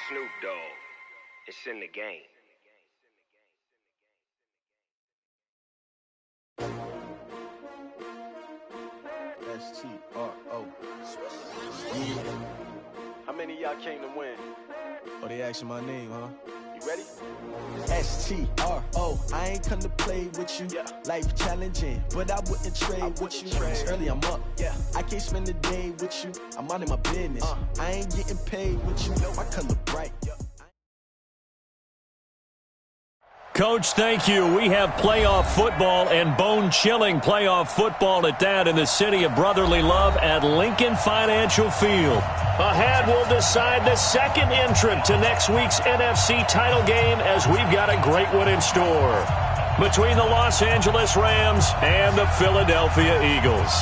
Snoop Dogg. It's in the game. S-T-R-O. How many of y'all came to win? Oh, they asking my name, huh? You ready? S-T-R-O. I ain't come to play with you. Yeah. Life challenging, but I wouldn't trade with you. It's early, I'm up. Yeah. I can't spend the day with you. I'm out in my business. I ain't getting paid with you. My color bright. Coach, thank you. We have playoff football and bone-chilling playoff football at that in the city of brotherly love at Lincoln Financial Field. Ahead, we'll decide the second entrant to next week's NFC title game as we've got a great one in store between the Los Angeles Rams and the Philadelphia Eagles.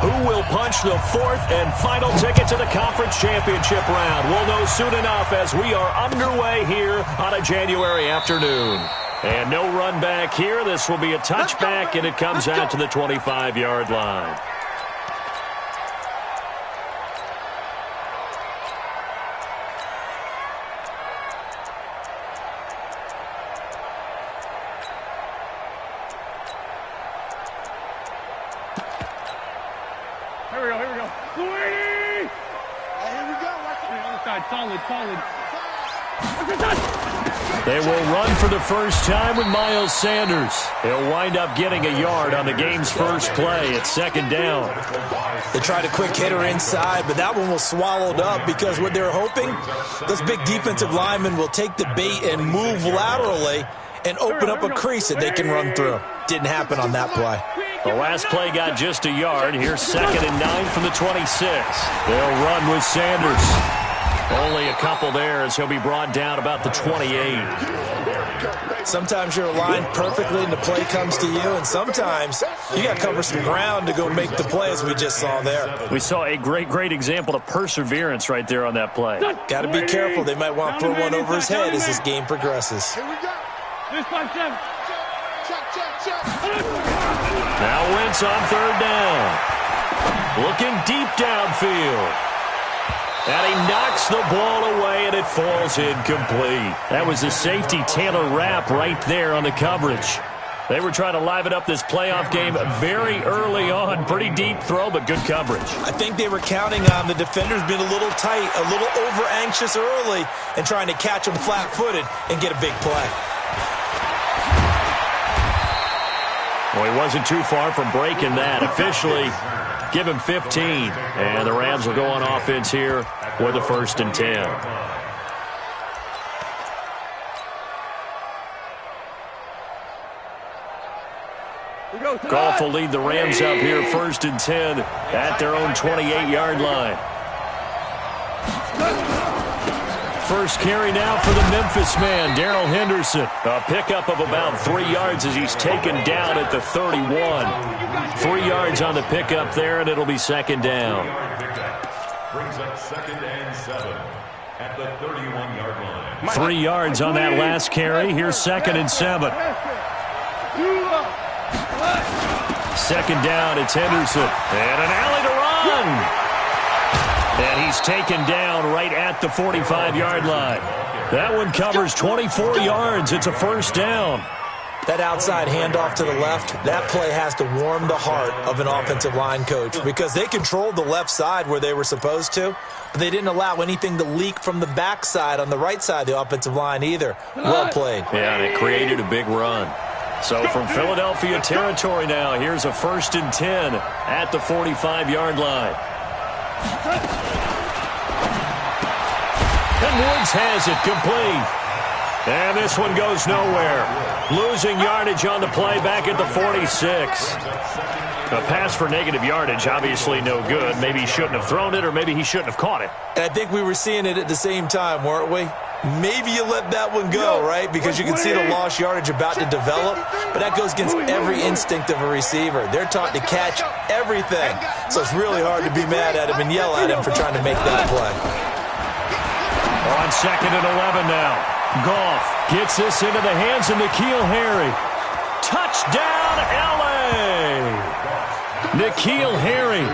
Who will punch the fourth and final ticket to the conference championship round? We'll know soon enough as we are underway here on a January afternoon. And no run back here. This will be a touchback, and it comes out to the 25-yard line. They will run for the first time with Miles Sanders. He'll wind up getting a yard on the game's first play. It's second down. They tried a quick hitter inside, but that one was swallowed up because what they're hoping, those big defensive linemen will take the bait and move laterally and open up a crease that they can run through. Didn't happen on that play. The last play got just a yard. Here's 2nd and 9 from the 26. They'll run with Sanders. Only a couple there as he'll be brought down about the 28. Sometimes you're aligned perfectly and the play comes to you, and sometimes you got to cover some ground to go make the play as we just saw there. We saw a great example of perseverance right there on that play. Got to be careful. They might want to throw one over his head as this game progresses. Now Wentz on 3rd down. Looking deep downfield. And he knocks the ball away, and it falls incomplete. That was a safety Taylor Rapp right there on the coverage. They were trying to liven up this playoff game very early on. Pretty deep throw, but good coverage. I think they were counting on the defenders being a little tight, a little over-anxious early, and trying to catch them flat-footed and get a big play. Well, he wasn't too far from breaking that. Officially, give him 15. And the Rams will go on offense here with a 1st and 10. Goff will lead the Rams up here 1st and 10 at their own 28-yard line. First carry now for the Memphis man, Darrell Henderson. A pickup of about 3 yards as he's taken down at the 31. 3 yards on the pickup there, and it'll be 2nd down. Brings up 2nd and 7 at the 31-yard line. 3 yards on that last carry. Here's 2nd and 7. 2nd down, it's Henderson. And an alley to run. And he's taken down right at the 45-yard line. That one covers 24 yards. It's a 1st down. That outside handoff to the left, that play has to warm the heart of an offensive line coach because they controlled the left side where they were supposed to, but they didn't allow anything to leak from the backside on the right side of the offensive line either. Well played. Yeah, and it created a big run. So from Philadelphia territory now, here's a 1st and 10 at the 45-yard line. And Woods has it complete. And this one goes nowhere. Losing yardage on the play back at the 46. A pass for negative yardage, obviously no good. Maybe he shouldn't have thrown it, or maybe he shouldn't have caught it. And I think we were seeing it at the same time, weren't we? Maybe you let that one go, right? Because you can see the lost yardage about to develop. But that goes against every instinct of a receiver. They're taught to catch everything. So it's really hard to be mad at him and yell at him for trying to make that play. On 2nd and 11 now. Goff gets this into the hands of N'Keal Harry. Touchdown, L.A. N'Keal Harry,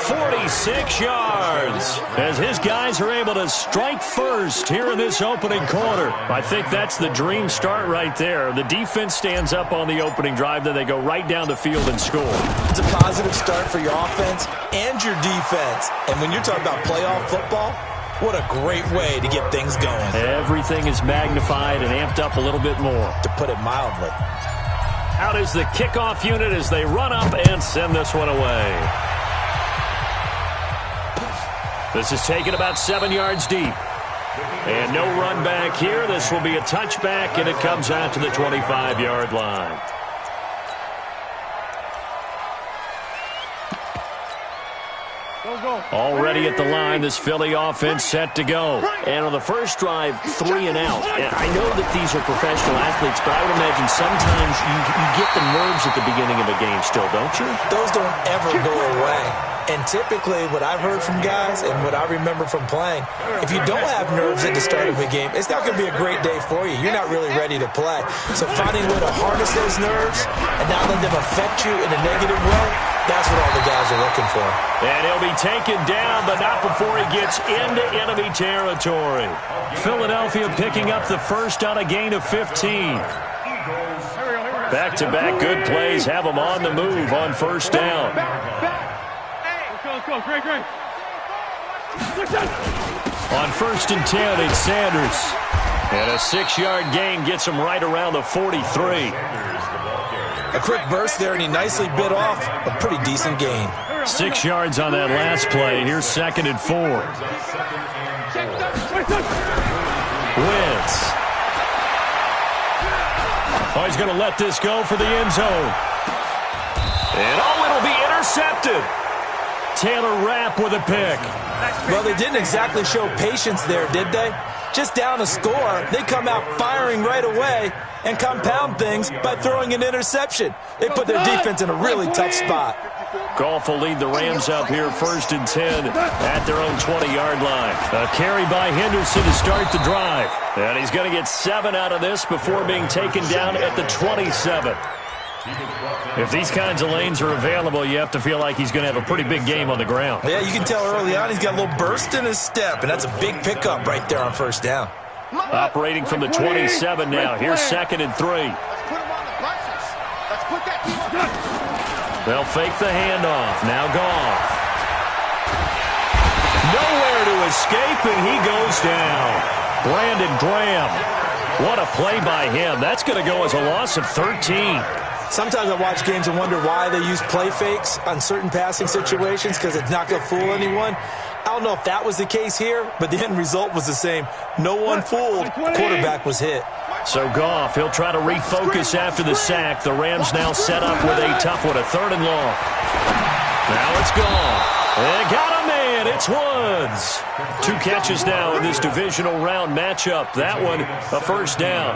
46 yards, as his guys are able to strike first here in this opening quarter. I think that's the dream start right there. The defense stands up on the opening drive, then they go right down the field and score. It's a positive start for your offense and your defense. And when you're talking about playoff football, what a great way to get things going. Everything is magnified and amped up a little bit more. To put it mildly. Out is the kickoff unit as they run up and send this one away. This is taken about 7 yards deep. And no run back here. This will be a touchback, and it comes out to the 25-yard line. Already at the line, this Philly offense set to go. And on the first drive, 3 and out. And I know that these are professional athletes, but I would imagine sometimes you get the nerves at the beginning of a game still, don't you? Those don't ever go away. And typically, what I've heard from guys and what I remember from playing, if you don't have nerves at the start of a game, it's not going to be a great day for you. You're not really ready to play. So finding a way to harness those nerves and not let them affect you in a negative way, that's what all the guys are looking for. And he'll be taken down, but not before he gets into enemy territory. Philadelphia picking up the first on a gain of 15. Back-to-back good plays have them on the move on first down. Let's go, great. On 1st and 10, it's Sanders. And a 6-yard gain gets him right around the 43. A quick burst there, and he nicely bit off a pretty decent gain. 6 yards on that last play. Here's 2nd and 4. Wentz. Oh, he's going to let this go for the end zone. And it'll be intercepted. Taylor Rapp with a pick. Well, they didn't exactly show patience there, did they? Just down a score, they come out firing right away and compound things by throwing an interception. They put their defense in a really tough spot. Goff will lead the Rams up here 1st and 10 at their own 20-yard line. A carry by Henderson to start the drive. And he's going to get 7 out of this before being taken down at the 27. If these kinds of lanes are available, you have to feel like he's going to have a pretty big game on the ground. Yeah, you can tell early on he's got a little burst in his step, and that's a big pickup right there on first down. Operating from the 27 now. Here's 2nd and 3. They'll fake the handoff. Now Goff. Nowhere to escape, and he goes down. Brandon Graham. What a play by him. That's going to go as a loss of 13. Sometimes I watch games and wonder why they use play fakes on certain passing situations because it's not going to fool anyone. I don't know if that was the case here, but the end result was the same. No one fooled. The quarterback was hit. So Goff, he'll try to refocus after the sack. The Rams now set up with a tough one, a 3rd and long. Now it's Goff. They got a man. It's Woods. 2 catches now in this divisional round matchup. That one, a first down.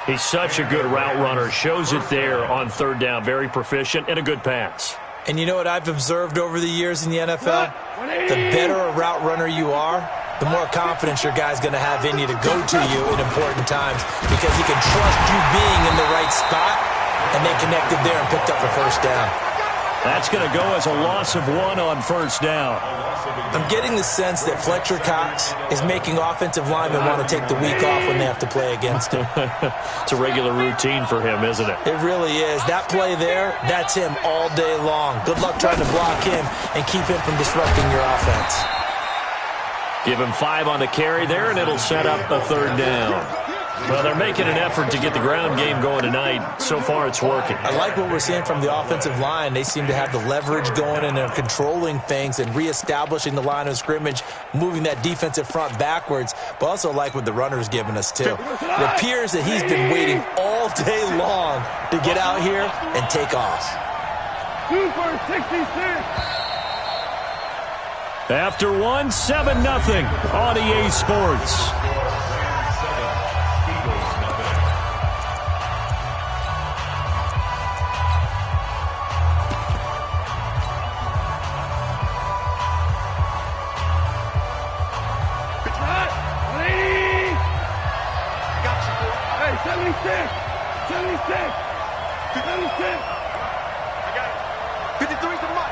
He's such a good route runner. Shows it there on 3rd down. Very proficient and a good pass. And you know what I've observed over the years in the NFL? The better a route runner you are, the more confidence your guy's going to have in you to go to you in important times because he can trust you being in the right spot, and they connected there and picked up a first down. That's going to go as a loss of 1 on first down. I'm getting the sense that Fletcher Cox is making offensive linemen want to take the week off when they have to play against him. It's a regular routine for him, isn't it? It really is. That play there, that's him all day long. Good luck trying to block him and keep him from disrupting your offense. Give him 5 on the carry there, and it'll set up a 3rd down. Well, they're making an effort to get the ground game going tonight. So far, it's working. I like what we're seeing from the offensive line. They seem to have the leverage going, and they're controlling things and reestablishing the line of scrimmage, moving that defensive front backwards, but also like what the runner's giving us, too. It appears that he's been waiting all day long to get out here and take off. 2 for 66. After 1, 7-0 on EA Sports. I got it. 53's the mark.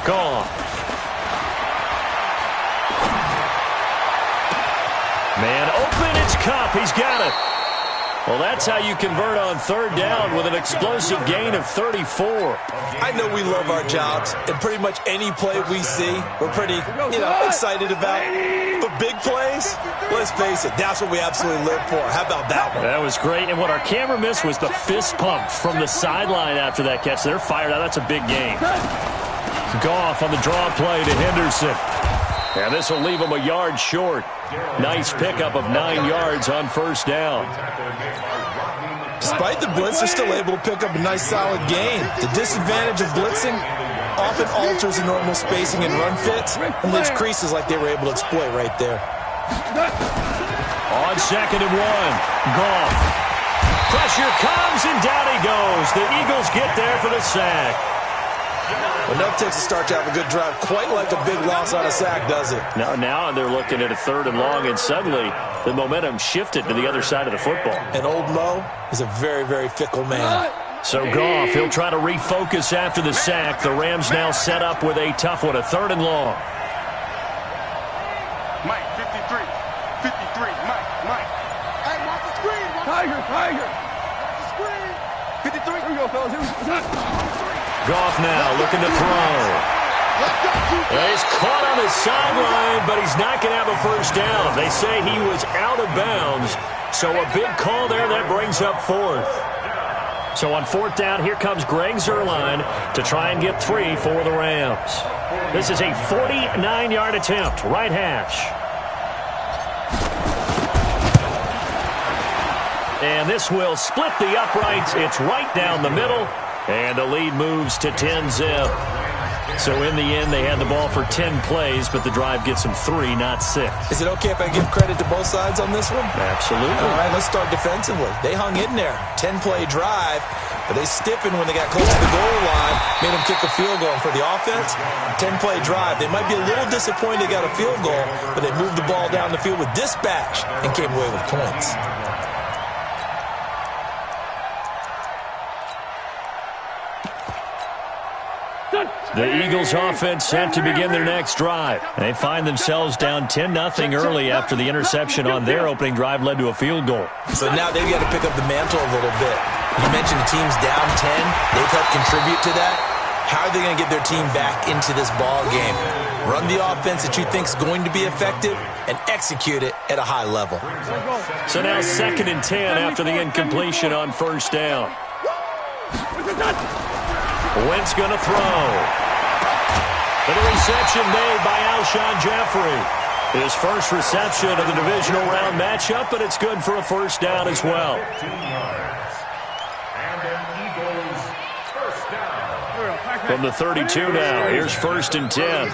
Gone. Man open, it's Cup. He's got it. Well, that's how you convert on third down with an explosive gain of 34. I know we love our jobs, and pretty much any play we see, we're pretty, excited about. But big plays, let's face it, that's what we absolutely live for. How about that one? That was great, and what our camera missed was the fist pump from the sideline after that catch. They're fired out. That's a big game. Goff on the draw play to Henderson. And this will leave him a yard short. Nice pickup of 9 yards on first down. Despite the blitz, they're still able to pick up a nice solid gain. The disadvantage of blitzing often alters the normal spacing and run fits and leaves creases like they were able to exploit right there. On 2nd and 1, Goff. Pressure comes and down he goes. The Eagles get there for the sack. Enough takes to start to have a good drive. Quite like a big loss on a sack, does it? Now they're looking at a 3rd and long, and suddenly the momentum shifted to the other side of the football. And old Mo is a very, very fickle man. So Goff, he'll try to refocus after the sack. The Rams now set up with a tough one, a 3rd and long. Mike, 53. 53. Mike. Hey, watch the screen. Tiger. Watch the screen. 53. Here we go, fellas. Goff now looking to throw. He's caught on the sideline, but he's not going to have a first down. They say he was out of bounds, so a big call there that brings up 4th. So on 4th down, here comes Greg Zuerlein to try and get 3 for the Rams. This is a 49-yard attempt, right hash. And this will split the uprights. It's right down the middle. And the lead moves to 10-zip. So in the end, they had the ball for 10 plays, but the drive gets them 3, not 6. Is it okay if I give credit to both sides on this one? Absolutely. All right, let's start defensively. They hung in there. 10-play drive, but they stiffened when they got close to the goal line, made them kick a field goal. And for the offense, 10-play drive. They might be a little disappointed they got a field goal, but they moved the ball down the field with dispatch and came away with points. The Eagles offense set to begin their next drive. They find themselves down 10-0 early after the interception on their opening drive led to a field goal. So now they've got to pick up the mantle a little bit. You mentioned the team's down 10. They've helped contribute to that. How are they going to get their team back into this ball game? Run the offense that you think is going to be effective and execute it at a high level. So now 2nd and 10 after the incompletion on first down. Wentz going to throw. And a reception made by Alshon Jeffrey. His first reception of the divisional round matchup, but it's good for a first down as well. And an Eagles first down. From the 32 now, here's 1st and 10.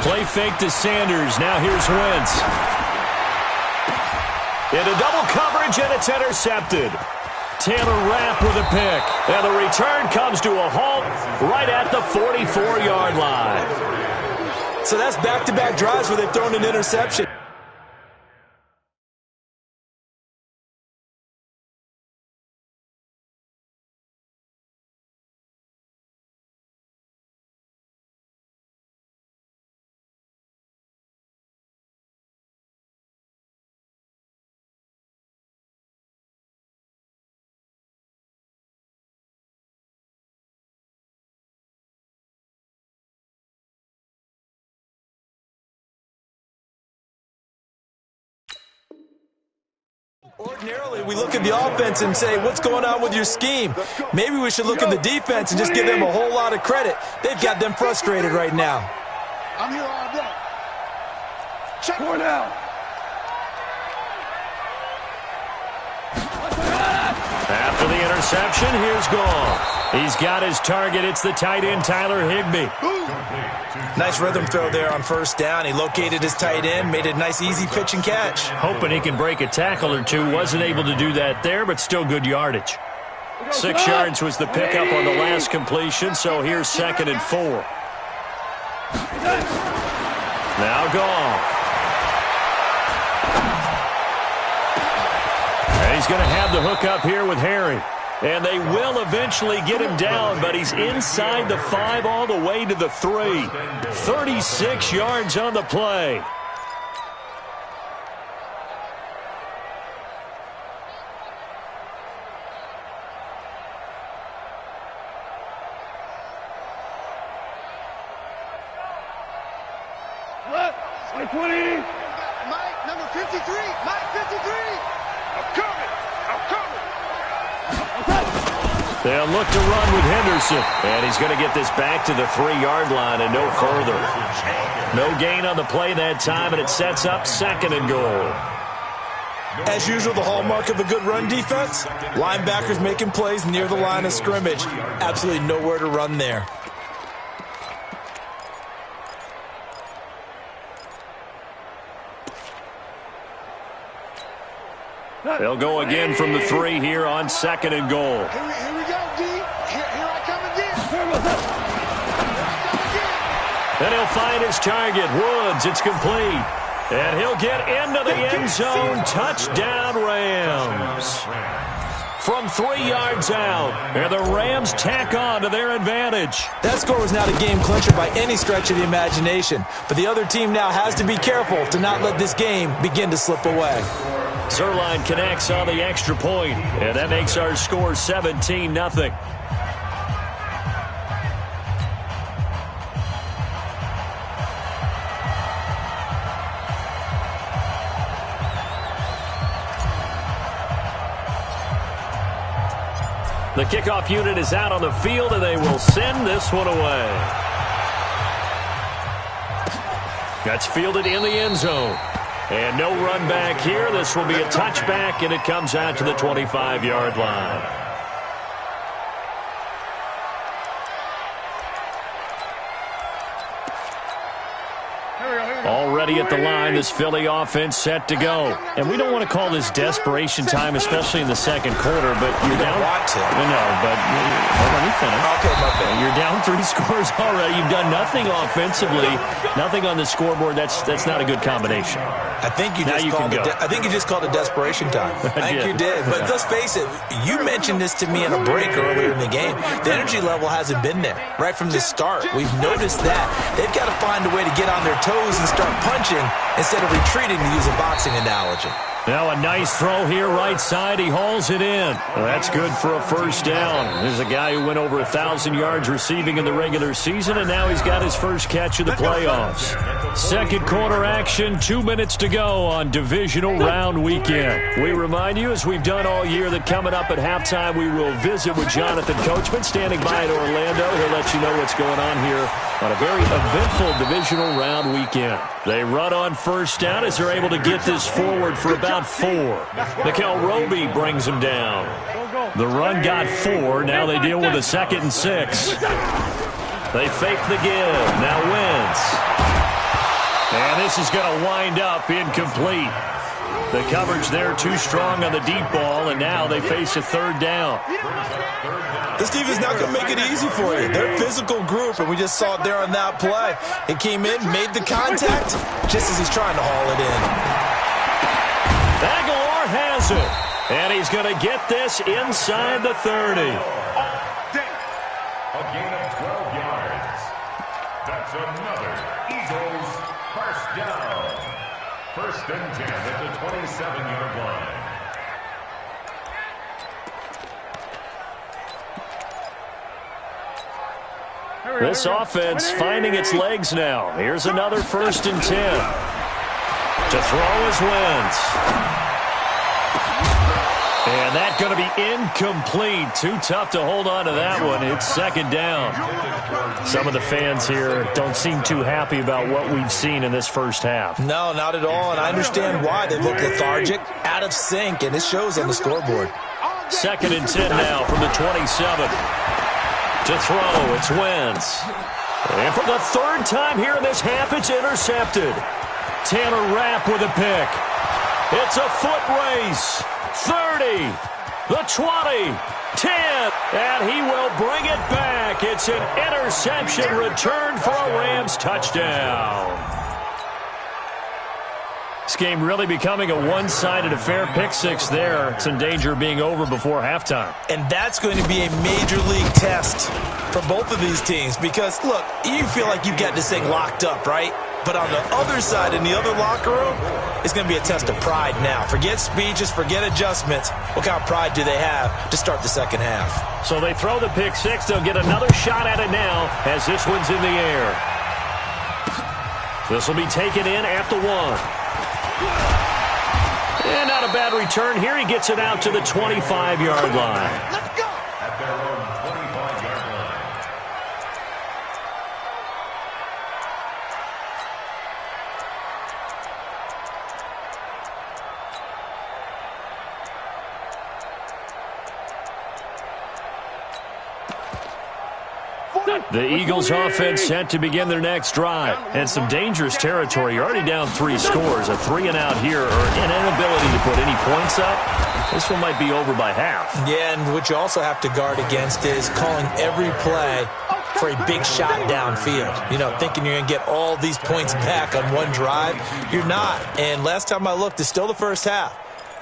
Play fake to Sanders. Now here's Wentz. Into double coverage, and it's intercepted. Taylor Rapp with a pick. And the return comes to a halt right at the 44-yard line. So that's back-to-back drives where they've thrown an interception. Ordinarily, we look at the offense and say, what's going on with your scheme? Maybe we should look at the defense and just give them a whole lot of credit. They've got them frustrated right now. I'm here all day. Check one out. After the interception, here's Goff. He's got his target. It's the tight end, Tyler Higbee. Nice rhythm throw there on first down. He located his tight end, made a nice easy pitch and catch. Hoping he can break a tackle or two. Wasn't able to do that there, but still good yardage. 6 yards was the pickup on the last completion, so here's 2nd and 4. Now Goff. he's going to have the hook up here with Harry. And they will eventually get him down, but he's inside the 5 all the way to the 3. 36 yards on the play. What? 20. Mike, number 53. Mike, 53. I'm coming. They'll look to run with Henderson. And he's going to get this back to the 3-yard line and no further. No gain on the play that time, and it sets up 2nd and goal. As usual, the hallmark of a good run defense, linebackers making plays near the line of scrimmage. Absolutely nowhere to run there. They'll go again from the 3 here on 2nd and goal. Here we go, D. Here I come again. Then he'll find his target, Woods. It's complete. And he'll get into the end zone. Touchdown, Rams. From 3 yards out, and the Rams tack on to their advantage. That score was not a game clincher by any stretch of the imagination, but the other team now has to be careful to not let this game begin to slip away. Zerline connects on the extra point, and that makes our score 17-0. The kickoff unit is out on the field, and they will send this one away. That's fielded in the end zone. And no run back here. This will be a touchback, and it comes out to the 25-yard line. Already at the line, this Philly offense set to go. And we don't want to call this desperation time, especially in the second quarter, but you're down. Want to. No, but let me finish. Okay, my bad. You're down 3 scores already. You've done nothing offensively, nothing on the scoreboard. That's not a good combination. I think you just called it desperation time. I think you did. But let's face it, you mentioned this to me in a break earlier in the game. The energy level hasn't been there right from the start. We've noticed that. They've got to find a way to get on their toes and start punching instead of retreating, to use a boxing analogy. Now a nice throw here right side. He hauls it in. Well, that's good for a first down. There's a guy who went over 1,000 yards receiving in the regular season, and now he's got his first catch of the playoffs. Second quarter action, 2 minutes to go on divisional round weekend. We remind you, as we've done all year, that coming up at halftime, we will visit with Jonathan Coachman standing by in Orlando. He'll let you know what's going on here on a very eventful divisional round weekend. They run on first down as they're able to get this forward for about 4. Mikel Roby brings them down. The run got 4. Now they deal with a 2nd and 6. They fake the give. Now Wentz. And this is going to wind up incomplete. The coverage there too strong on the deep ball, and now they face a 3rd down. This team is not going to make it easy for you. They're a physical group, and we just saw it there on that play. It came in, made the contact, just as he's trying to haul it in. Aguilar has it, and he's going to get this inside the 30. A gain of 12 yards. That's another Eagles first down. 1st and 10 at the 27-yard line. This offense finding its legs now. Here's another 1st and 10. To throw is Wentz. And that's going to be incomplete. Too tough to hold on to that one. It's 2nd down. Some of the fans here don't seem too happy about what we've seen in this first half. No, not at all, and I understand why. They look lethargic, out of sync, and it shows on the scoreboard. 2nd and 10 now from the 27. To throw, it's Wentz. And for the 3rd time here in this half, it's intercepted. Tanner Rapp with a pick. It's a foot race. 30, the 20, 10, and he will bring it back. It's an interception return for a Rams touchdown. This game really becoming a one-sided affair. Pick six there. It's in danger of being over before halftime. And that's going to be a major league test for both of these teams because, look, you feel like you've got this thing locked up, right? But on the other side, in the other locker room, it's going to be a test of pride now. Forget speeches, forget adjustments. What kind of pride do they have to start the second half? So they throw the pick six. They'll get another shot at it now as this one's in the air. This will be taken in at the 1. And not a bad return here. He gets it out to the 25-yard line. Let's go. At their own 25-yard line. The Eagles offense set to begin their next drive. And some dangerous territory. You're already down 3 scores. A 3-and-out here or an inability to put any points up. This one might be over by half. Yeah, and what you also have to guard against is calling every play for a big shot downfield. You know, thinking you're going to get all these points back on one drive. You're not. And last time I looked, it's still the first half.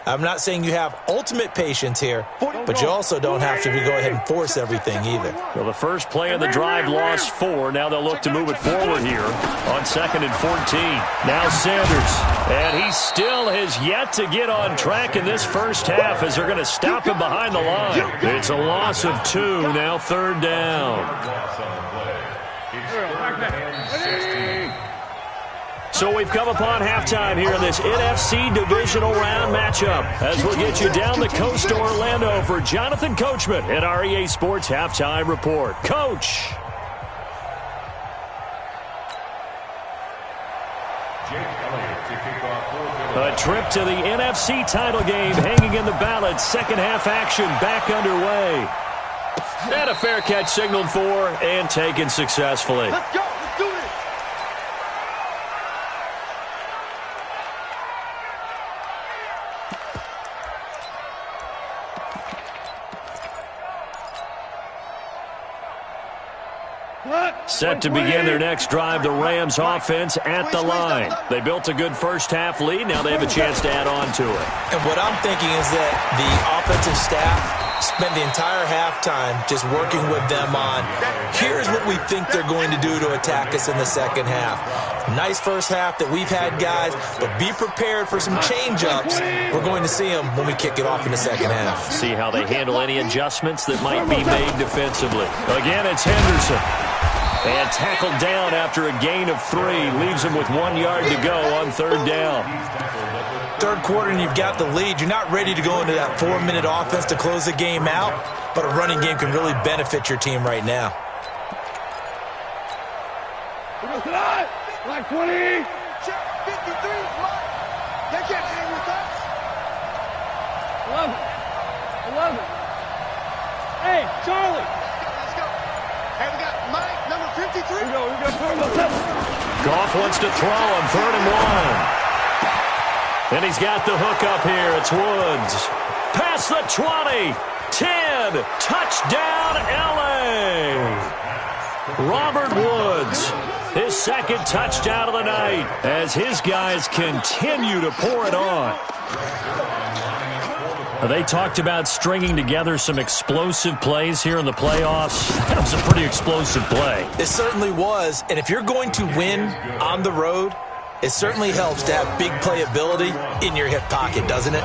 I'm not saying you have ultimate patience here, but you also don't have to go ahead and force everything either. Well, the first play of the drive lost 4. Now they'll look to move it forward here on 2nd and 14. Now Sanders, and he still has yet to get on track in this first half as they're going to stop him behind the line. It's a loss of 2, now 3rd down. So we've come upon halftime here in this NFC Divisional Round matchup as we'll get you down the coast to Orlando for Jonathan Coachman at our EA Sports Halftime Report. Coach. A trip to the NFC title game hanging in the balance. Second half action back underway. And a fair catch signaled for and taken successfully. Let's go. Let's do this. Set to begin their next drive, the Rams offense at the line. They built a good first half lead. Now they have a chance to add on to it. And what I'm thinking is that the offensive staff spent the entire halftime just working with them on, here's what we think they're going to do to attack us in the second half. Nice first half that we've had, guys, but be prepared for some change-ups. We're going to see them when we kick it off in the second half. See how they handle any adjustments that might be made defensively. Again, it's Henderson. And tackled down after a gain of 3. Leaves him with 1 yard to go on 3rd down. Third quarter and you've got the lead. You're not ready to go into that 4-minute offense to close the game out, but a running game can really benefit your team right now. Like 20. Check 53. They can't hang with us. 11. Hey, Charlie. Let's go. Hey, we got Mike, number 53. Here we go. Goff wants to throw on 3rd and 1. And he's got the hook up here. It's Woods. Past the 20. 10. Touchdown, L.A. Robert Woods. His second touchdown of the night as his guys continue to pour it on. They talked about stringing together some explosive plays here in the playoffs. That was a pretty explosive play. It certainly was. And if you're going to win on the road, it certainly helps to have big playability in your hip pocket, doesn't it?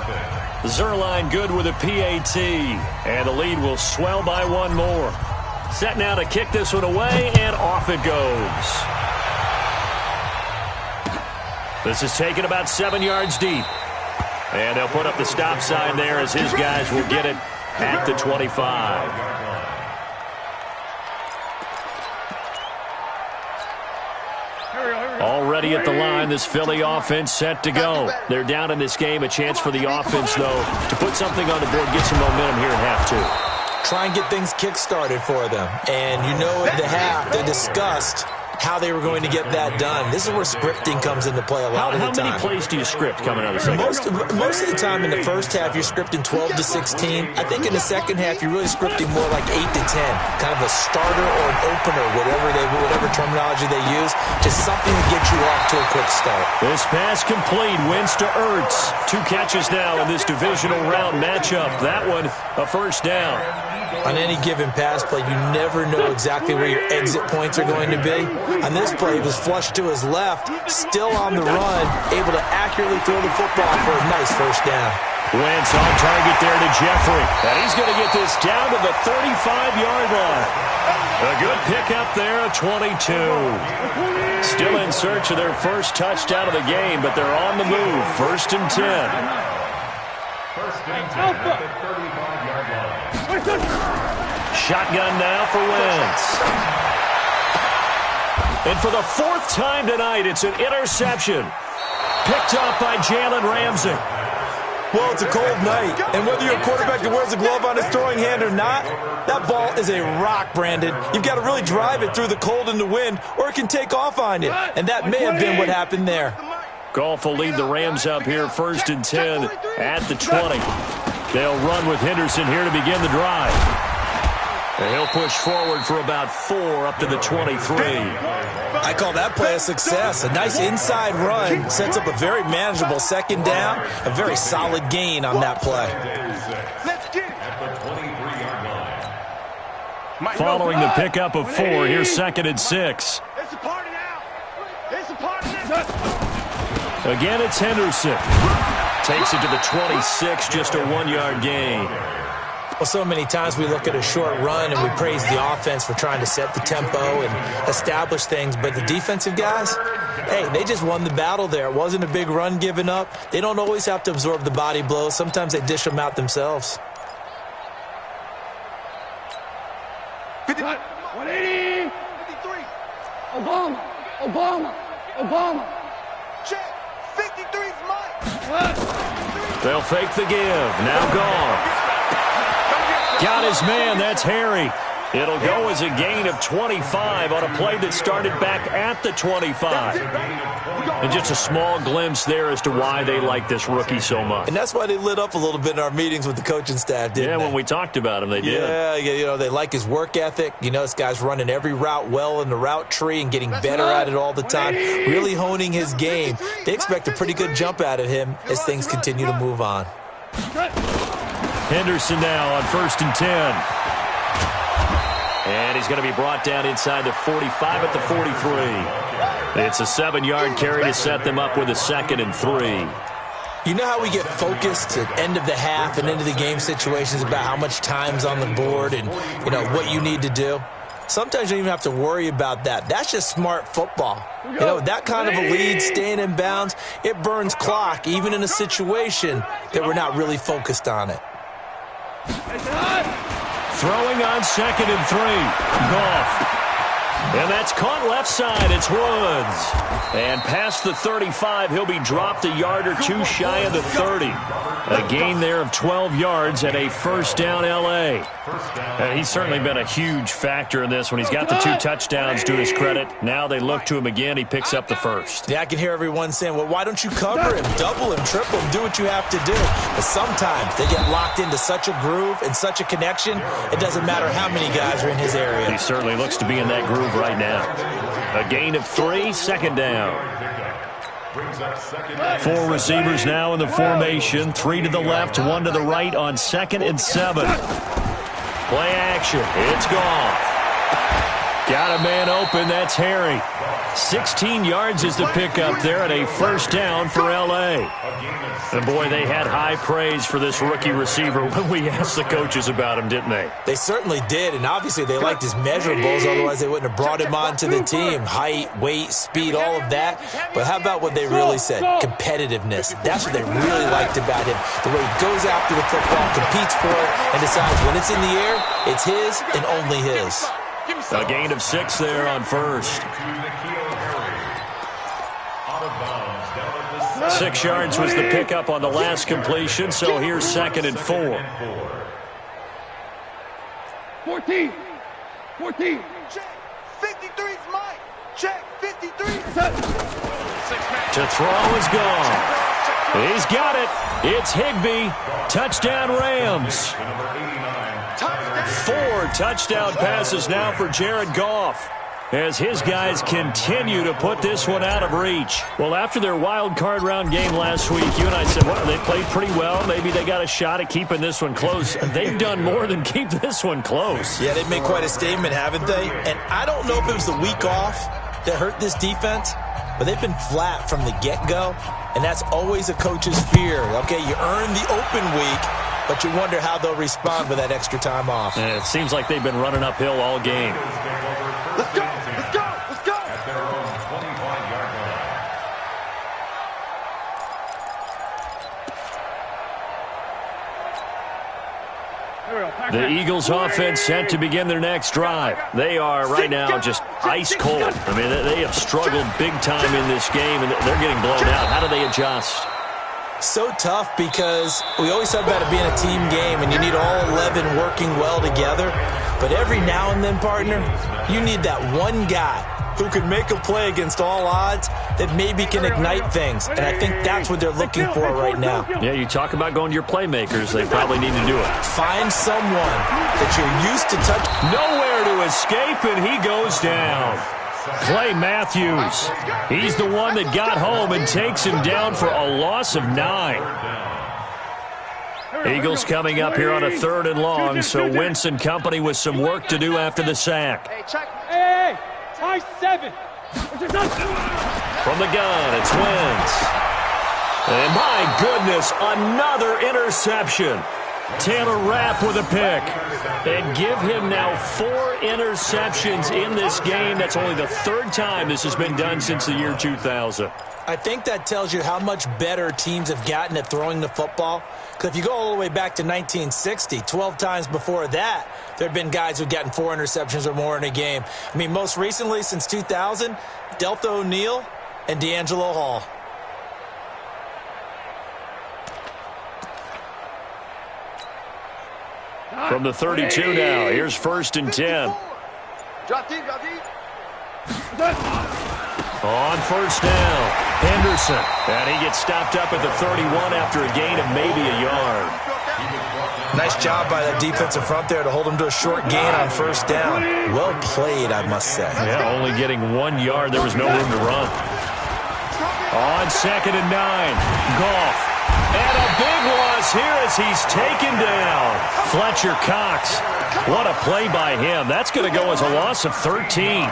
Zerline good with a PAT. And the lead will swell by 1 more. Set now to kick this one away, and off it goes. This is taken about 7 yards deep. And they'll put up the stop sign there as his guys will get it at the 25. Already at the line, this Philly offense set to go. They're down in this game. A chance for the offense, though, to put something on the board, get some momentum here at half 2. Try and get things kick-started for them. And you know at the half, they discussed how they were going to get that done. This is where scripting comes into play a lot of the time. How many plays do you script coming out of the second? Most of the time in the first half, you're scripting 12 to 16. I think in the second half, you're really scripting more like 8 to 10. Kind of a starter or an opener, whatever terminology they use. Just something to get you off to a quick start. This pass complete. Wins to Ertz. 2 catches now in this divisional round matchup. That one, a first down. On any given pass play, you never know exactly where your exit points are going to be. On this play, he was flushed to his left, still on the run, able to accurately throw the football for a nice first down. Wentz on target there to Jeffrey. And he's going to get this down to the 35-yard line. A good pickup there, a 22. Still in search of their first touchdown of the game, but they're on the move. First and 10. First and 10 at the 35-yard line. Shotgun now for Wentz. And for the 4th time tonight, it's an interception. Picked up by Jalen Ramsey. Well, it's a cold night, and whether you're a quarterback that wears a glove on his throwing hand or not, that ball is a rock, Brandon. You've got to really drive it through the cold and the wind, or it can take off on you, and that may have been what happened there. Goff will lead the Rams up here, first and 10 at the 20. They'll run with Henderson here to begin the drive. And he'll push forward for about 4 up to the 23. I call that play a success. A nice inside run sets up a very manageable second down, a very solid gain on that play. Following the pickup of 4, here's second and 6. Again, it's Henderson. Takes it to the 26, just a 1-yard gain. Well, so many times we look at a short run and we praise the offense for trying to set the tempo and establish things, but the defensive guys, hey, they just won the battle there. It wasn't a big run given up. They don't always have to absorb the body blows. Sometimes they dish them out themselves. 180. 53. Obama. Check. 53's Mike. They'll fake the give. Now Goff. Got his man. That's Harry. It'll go as a gain of 25 on a play that started back at the 25. And just a small glimpse there as to why they like this rookie so much. And that's why they lit up a little bit in our meetings with the coaching staff, didn't they? Yeah, when we talked about him, they did. Yeah, you know, they like his work ethic. You know, this guy's running every route well in the route tree and getting better at it all the time, really honing his game. They expect a pretty good jump out of him as things continue to move on. Henderson now on first and 10. And he's going to be brought down inside the 45 at the 43. It's a 7-yard carry to set them up with a second and 3. You know how we get focused at end of the half and into the game situations about how much time's on the board and, you know, what you need to do? Sometimes you don't even have to worry about that. That's just smart football. You know, that kind of a lead, staying in bounds, it burns clock, even in a situation that we're not really focused on it. Throwing on second and 3. Goff. And that's caught left side. It's Woods. And past the 35, he'll be dropped a yard or 2 shy of the 30. A gain there of 12 yards and a first down L.A. And he's certainly been a huge factor in this when he's got the 2 touchdowns to his credit. Now they look to him again. He picks up the first. Yeah, I can hear everyone saying, well, why don't you cover him, double him, triple him, do what you have to do. But sometimes they get locked into such a groove and such a connection, it doesn't matter how many guys are in his area. He certainly looks to be in that groove right now. A gain of 3, second down. 4 receivers now in the formation. 3 to the left, 1 to the right on second and 7. Play action. It's Goff. Got a man open. That's Harry. 16 yards is the pickup there and a first down for L.A. And, boy, they had high praise for this rookie receiver when we asked the coaches about him, didn't they? They certainly did, and obviously they liked his measurables, otherwise they wouldn't have brought him onto the team. Height, weight, speed, all of that. But how about what they really said? Competitiveness. That's what they really liked about him. The way he goes after the football, competes for it, and decides when it's in the air, it's his and only his. A gain of 6 there on first. 6 yards was the pickup on the last completion, so here's second and 4. 14. Check. 53's Mike. Check. To throw is gone. He's got it. It's Higbee. Touchdown, Rams. 4 touchdown passes now for Jared Goff, as his guys continue to put this one out of reach. Well, after their wild card round game last week, you and I said, well, they played pretty well. Maybe they got a shot at keeping this one close. They've done more than keep this one close. Yeah, they've made quite a statement, haven't they? And I don't know if it was the week off that hurt this defense, but they've been flat from the get-go, and that's always a coach's fear. Okay, you earn the open week, but you wonder how they'll respond with that extra time off. And it seems like they've been running uphill all game. Let's go! Let's go! Let's go! At their own 25-yard line. The Eagles offense set to begin their next drive. They are right now just ice cold. I mean, they have struggled big time in this game, and they're getting blown out. How do they adjust? So tough, because we always talk about it being a team game, and you need all 11 working well together. But every now and then, partner, you need that one guy who can make a play against all odds that maybe can ignite things. And I think that's what they're looking for right now. Yeah, you talk about going to your playmakers. They probably need to do it. Find someone that you're used to touch. Nowhere to escape, and he goes down. Clay Matthews. He's the one that got home and takes him down for a loss of 9. Eagles coming up here on a 3rd and long, so Wentz and company with some work to do after the sack. Hey, high 7. From the gun, it's Wentz. And my goodness, another interception. Taylor Rapp with a pick. And give him now 4 interceptions in this game. That's only the 3rd time this has been done since the year 2000. I think that tells you how much better teams have gotten at throwing the football. Because if you go all the way back to 1960, 12 times before that, there have been guys who've gotten 4 interceptions or more in a game. I mean, most recently, since 2000, Delta O'Neal and D'Angelo Hall. From the 32 now, here's 1st and 10. Drop deep, drop deep. On 1st down, Henderson. And he gets stopped up at the 31 after a gain of maybe a yard. Nice job by that defensive front there to hold him to a short gain on 1st down. Well played, I must say. Yeah, only getting 1 yard. There was no room to run. On 2nd and 9, Goff. And a big loss here as he's taken down. Fletcher Cox. What a play by him. That's going to go as a loss of 13.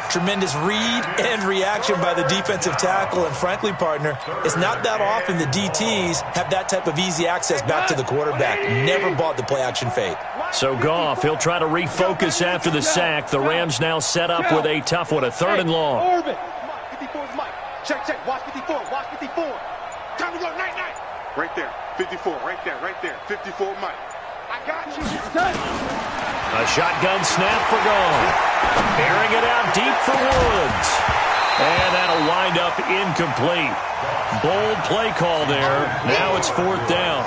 Tremendous read and reaction by the defensive tackle. And frankly, partner, it's not that often the DTs have that type of easy access back to the quarterback. Never bought the play-action fake. So Goff, he'll try to refocus after the sack. The Rams now set up with a tough one, a 3rd and long. Orbit. 54 is Mike. Check, check. Watch 54. Watch 54. Time to go. Night, night. Right there. 54. Right there. Right there. 54 Mike. I got you. A shotgun snap for Goff. Airing it out deep for Woods. And that'll wind up incomplete. Bold play call there. Now it's 4th down.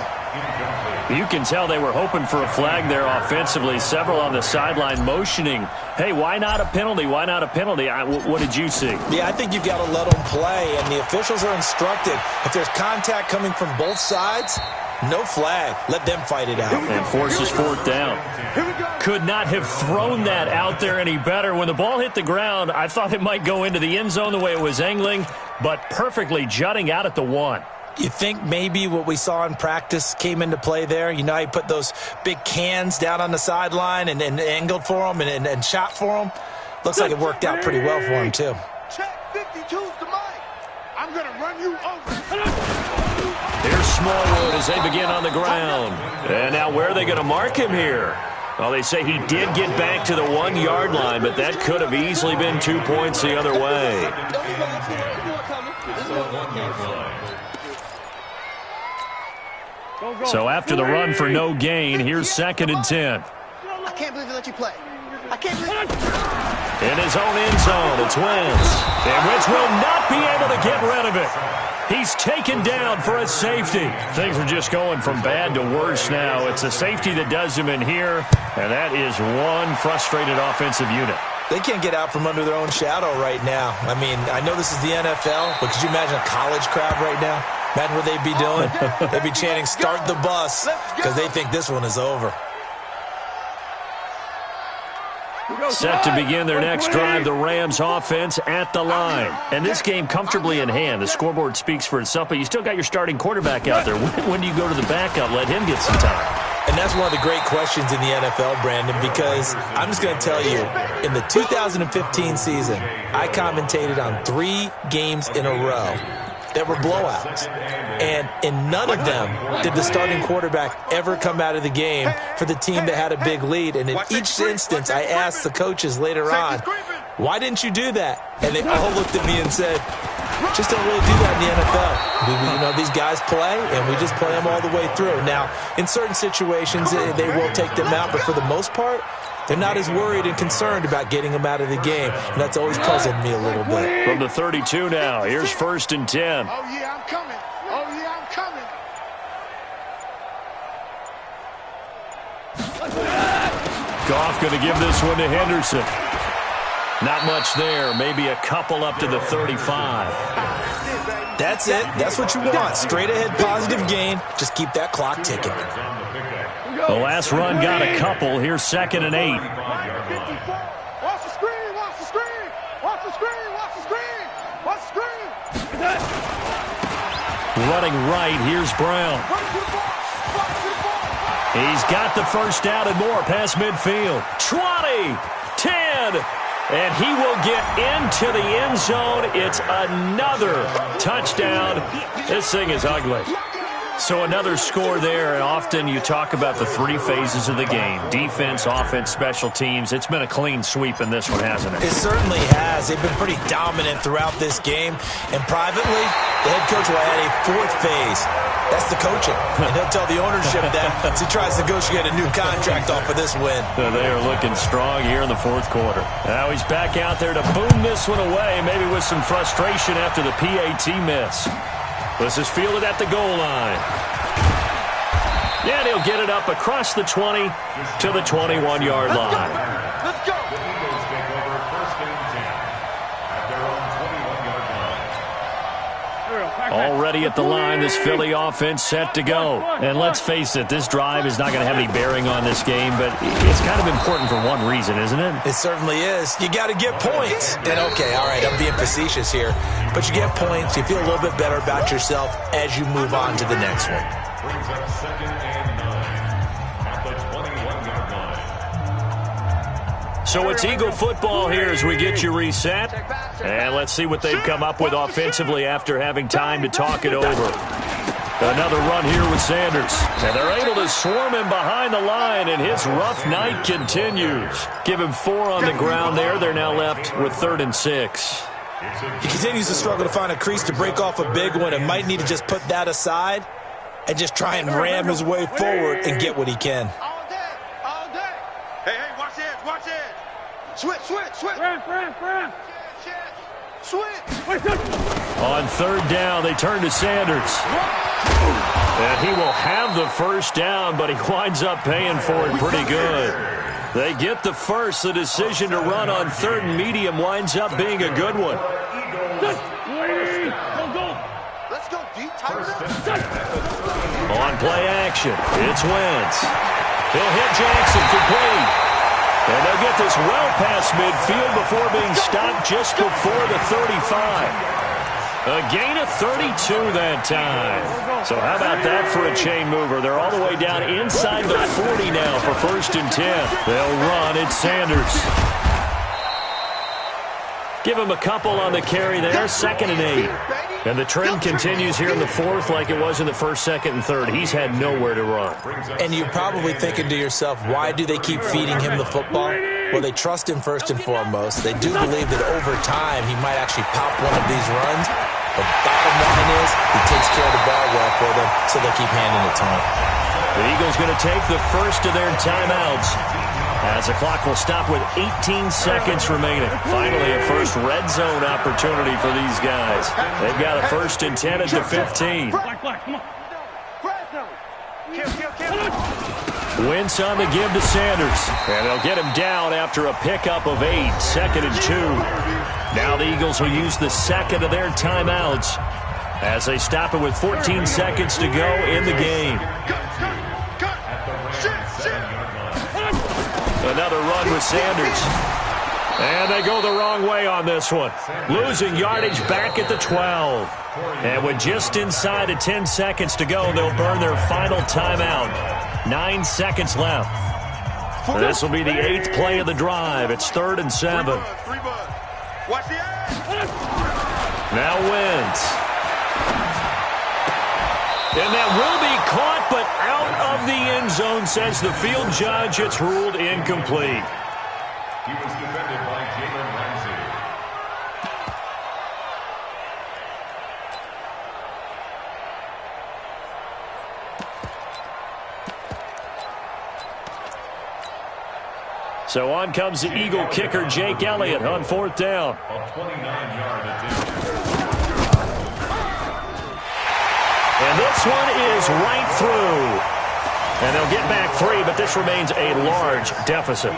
You can tell they were hoping for a flag there offensively. Several on the sideline motioning, hey, why not a penalty? Why not a penalty? What did you see? Yeah, I think you've got to let them play, and the officials are instructed. If there's contact coming from both sides, no flag. Let them fight it out. And forces 4th down. Could not have thrown that out there any better. When the ball hit the ground, I thought it might go into the end zone the way it was angling, but perfectly jutting out at the 1. You think maybe what we saw in practice came into play there? You know how you put those big cans down on the sideline and angled for them and shot for them? Looks like it worked out pretty well for him, too. Check 52's to Mike. I'm going to run you over. Here's Smallwood as they begin on the ground. And now where are they going to mark him here? Well, they say he did get back to the 1-yard line, but that could have easily been 2 points the other way. So after the run for no gain, here's 2nd and 10. I can't believe they let you play. I can't believe it. In his own end zone, it's Wentz. And Wentz will not be able to get rid of it. He's taken down for a safety. Things are just going from bad to worse now. It's a safety that does him in here, and that is one frustrated offensive unit. They can't get out from under their own shadow right now. I mean, I know this is the NFL, but could you imagine a college crowd right now? Imagine what they'd be doing. They'd be chanting, "Start the bus," because they think this one is over. Set to begin their next drive, the Rams offense at the line. And this game comfortably in hand. The scoreboard speaks for itself, but you still got your starting quarterback out there. When do you go to the backup? Let him get some time. And that's one of the great questions in the NFL, Brandon, because I'm just going to tell you, in the 2015 season, I commentated on 3 games in a row that were blowouts. And in none of them did the starting quarterback ever come out of the game for the team that had a big lead. And in each instance, I asked the coaches later on, why didn't you do that? And they all looked at me and said, just don't really do that in the NFL. You know, these guys play, and we just play them all the way through. Now, in certain situations, they will take them out, but for the most part, they're not as worried and concerned about getting them out of the game, and that's always puzzled me a little bit. From the 32 now, here's 1st and 10. Oh, yeah, I'm coming. Oh, yeah, I'm coming. Goff going to give this one to Henderson. Not much there. Maybe a couple up to the 35. That's it. That's what you want. Straight ahead positive gain. Just keep that clock ticking. The last run got a couple. Here's 2nd and 8. Watch the screen. Watch the screen. Watch the screen. Watch the screen. Watch the screen. Running right. Here's Brown. He's got the first down and more past midfield. 20, 10. And he will get into the end zone. It's another touchdown. This thing is ugly. So another score there, and often you talk about the 3 phases of the game. Defense, offense, special teams. It's been a clean sweep in this one, hasn't it? It certainly has. They've been pretty dominant throughout this game. And privately, the head coach will add a 4th phase. That's the coaching. And he'll tell the ownership that as he tries to negotiate a new contract off of this win. They are looking strong here in the 4th quarter. Now he's back out there to boom this one away, maybe with some frustration after the PAT miss. This is fielded at the goal line. Yeah, he'll get it up across the 20 to the 21-yard line. Let's go. Eagles take over 1st and 10 at their own 21-yard line. Already at the line, this Philly offense set to go. And let's face it, this drive is not going to have any bearing on this game, but it's kind of important for one reason, isn't it? It certainly is. You got to get points. And okay, all right, I'm being facetious here, but you get points, you feel a little bit better about yourself as you move on to the next one. Brings up 2nd and 9 at the 21-yard line. So it's Eagle football here as we get you reset. And let's see what they've come up with offensively after having time to talk it over. Another run here with Sanders. And they're able to swarm him behind the line, and his rough night continues. Give him 4 on the ground there. They're now left with 3rd and 6. He continues to struggle to find a crease to break off a big one and might need to just put that aside and just try and ram his way forward and get what he can. All day. All day. Hey, watch edge. Watch edge. Switch. Brand. Switch. On 3rd down, they turn to Sanders. And he will have the first down, but he winds up paying for it pretty good. They get the first. The decision to run on 3rd and medium winds up being a good one. Let's go deep. On play action, it's Wentz. He'll hit Jackson complete. And they'll get this well past midfield before being stopped just before the 35. A gain of 32 that time. So how about that for a chain mover? They're all the way down inside the 40 now for 1st and 10. They'll run. It's Sanders. Give him a couple on the carry there. 2nd and 8. And the trend continues here in the 4th like it was in the 1st, 2nd, and 3rd. He's had nowhere to run. And you're probably thinking to yourself, why do they keep feeding him the football? Well, they trust him first and foremost. They do believe that over time he might actually pop one of these runs. The bottom line is he takes care of the ball well for them, so they'll keep handing it to him. The Eagles going to take the first of their timeouts as the clock will stop with 18 seconds remaining. Finally, a first red zone opportunity for these guys. They've got a 1st and 10 at the 15. Black, come on. Wentz on the give to Sanders. And they'll get him down after a pickup of 8, 2nd and 2. Now the Eagles will use the second of their timeouts as they stop it with 14 seconds to go in the game. Another run with Sanders. And they go the wrong way on this one. Losing yardage back at the 12. And with just inside of 10 seconds to go, they'll burn their final timeout. 9 seconds left. This will be the 8th play of the drive. It's 3rd and 7. Now Wentz. And that will be caught, but out of the end zone, says the field judge. It's ruled incomplete. He was defended by Jalen Ramsey. So on comes the Eagle kicker, Jake Elliott, on 4th down. A 29-yard attempt. And this one is right through. And they'll get back 3, but this remains a large deficit.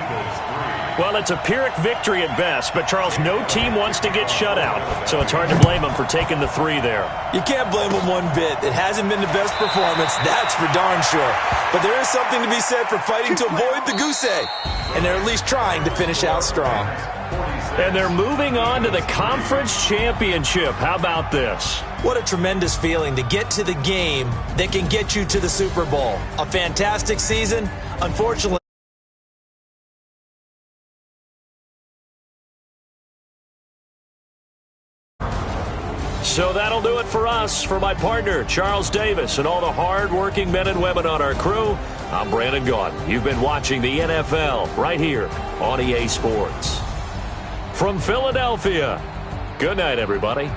Well, it's a Pyrrhic victory at best, but, Charles, no team wants to get shut out, so it's hard to blame them for taking the 3 there. You can't blame them one bit. It hasn't been the best performance, that's for darn sure. But there is something to be said for fighting to avoid the goose egg, and they're at least trying to finish out strong. And they're moving on to the conference championship. How about this? What a tremendous feeling to get to the game that can get you to the Super Bowl. A fantastic season. Unfortunately, so that'll do it for us. For my partner, Charles Davis, and all the hard-working men and women on our crew, I'm Brandon Gaudin. You've been watching the NFL right here on EA Sports. From Philadelphia, good night, everybody.